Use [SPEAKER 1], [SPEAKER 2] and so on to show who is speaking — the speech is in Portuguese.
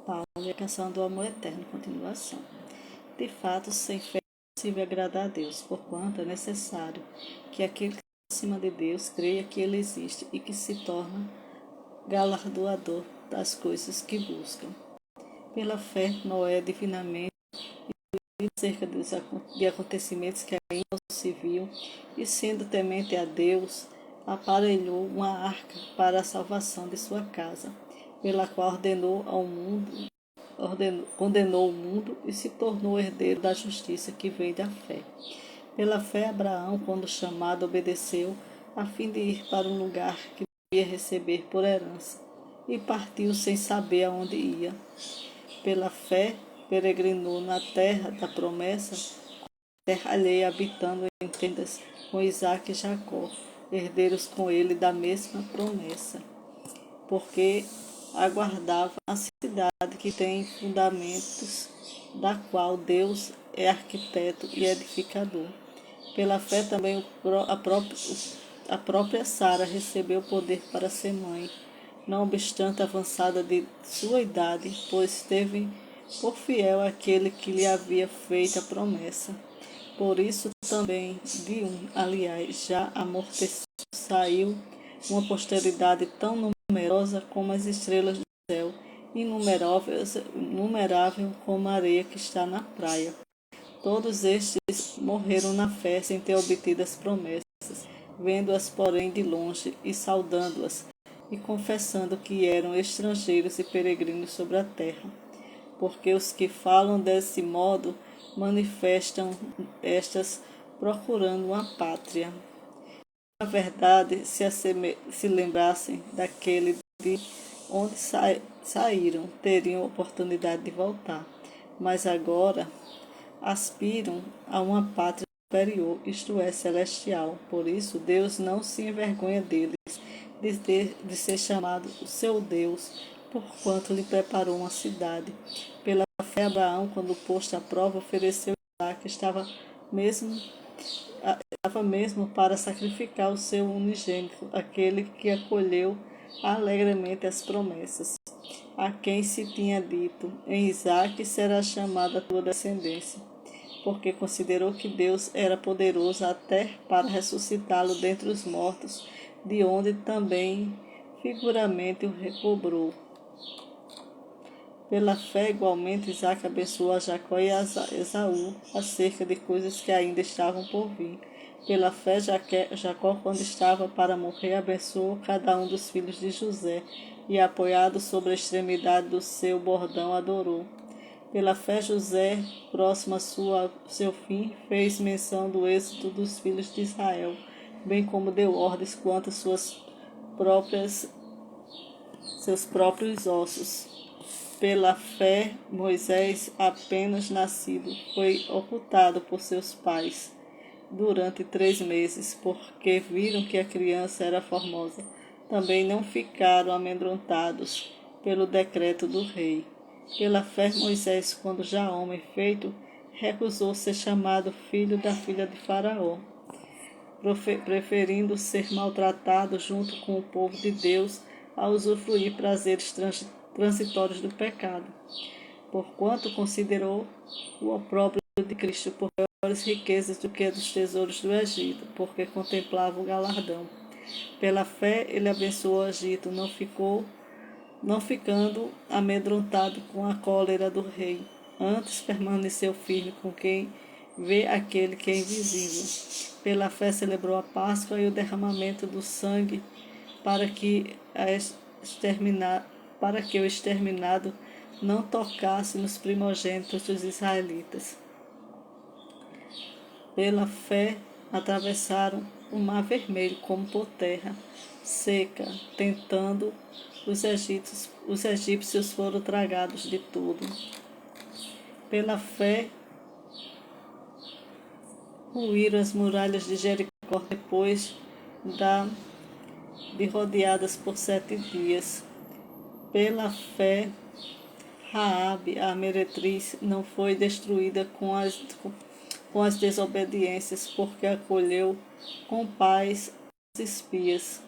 [SPEAKER 1] Paulo e a canção do amor eterno, continuação. De fato, sem fé é possível agradar a Deus, porquanto é necessário que aquele que está acima de Deus creia que ele existe e que se torna galardoador das coisas que buscam. Pela fé, Noé divinamente acerca de acontecimentos que ainda não se viam, e sendo temente a Deus, aparelhou uma arca para a salvação de sua casa, pela qual condenou o mundo e se tornou herdeiro da justiça que vem da fé. Pela fé, Abraão, quando chamado, obedeceu, a fim de ir para um lugar que devia receber por herança, e partiu sem saber aonde ia. Pela fé, peregrinou na terra da promessa, terra alheia, habitando em tendas com Isaque e Jacó, herdeiros com ele da mesma promessa, porque aguardava a cidade que tem fundamentos, da qual Deus é arquiteto e edificador. Pela fé também a própria Sara recebeu poder para ser mãe, não obstante avançada de sua idade, pois teve por fiel aquele que lhe havia feito a promessa. Por isso também de aliás, já amortecido, saiu uma posteridade tão numerosa como as estrelas do céu, inumerável como a areia que está na praia. Todos estes morreram na fé sem ter obtido as promessas, vendo-as, porém, de longe e saudando-as, e confessando que eram estrangeiros e peregrinos sobre a terra. Porque os que falam desse modo manifestam estas procurando uma pátria. Na verdade, se lembrassem daquele de onde saíram, teriam oportunidade de voltar. Mas agora aspiram a uma pátria superior, isto é, celestial. Por isso, Deus não se envergonha deles, de ser chamado o seu Deus, porquanto lhe preparou uma cidade. Pela fé, Abraão, quando posto à prova, ofereceu Isaque, estava mesmo para sacrificar o seu unigênito, aquele que acolheu alegremente as promessas, a quem se tinha dito: em Isaque será chamada a tua descendência, porque considerou que Deus era poderoso até para ressuscitá-lo dentre os mortos, de onde também figuramente o recobrou. Pela fé, igualmente, Isaque abençoou a Jacó e a Esaú acerca de coisas que ainda estavam por vir. Pela fé, Jacó, quando estava para morrer, abençoou cada um dos filhos de José e, apoiado sobre a extremidade do seu bordão, adorou. Pela fé, José, próximo a seu fim, fez menção do êxito dos filhos de Israel, bem como deu ordens quanto às seus próprios ossos. Pela fé, Moisés, apenas nascido, foi ocultado por seus pais durante 3 meses, porque viram que a criança era formosa. Também não ficaram amedrontados pelo decreto do rei. Pela fé, Moisés, quando já homem feito, recusou ser chamado filho da filha de Faraó, preferindo ser maltratado junto com o povo de Deus a usufruir prazeres transitórios do pecado, porquanto considerou o opróbrio de Cristo por maiores riquezas do que a dos tesouros do Egito, porque contemplava o galardão. Pela fé, ele abençoou o Egito, não ficando amedrontado com a cólera do rei. Antes permaneceu firme com quem vê aquele que é invisível. Pela fé celebrou a Páscoa e o derramamento do sangue para que o exterminado não tocasse nos primogênitos dos israelitas. Pela fé atravessaram o mar vermelho como por terra seca, tentando os egípcios foram tragados de tudo. Pela fé ruíram as muralhas de Jericó depois de rodeadas por 7 dias. Pela fé, Raabe, a meretriz, não foi destruída com as desobediências, porque acolheu com paz os espias.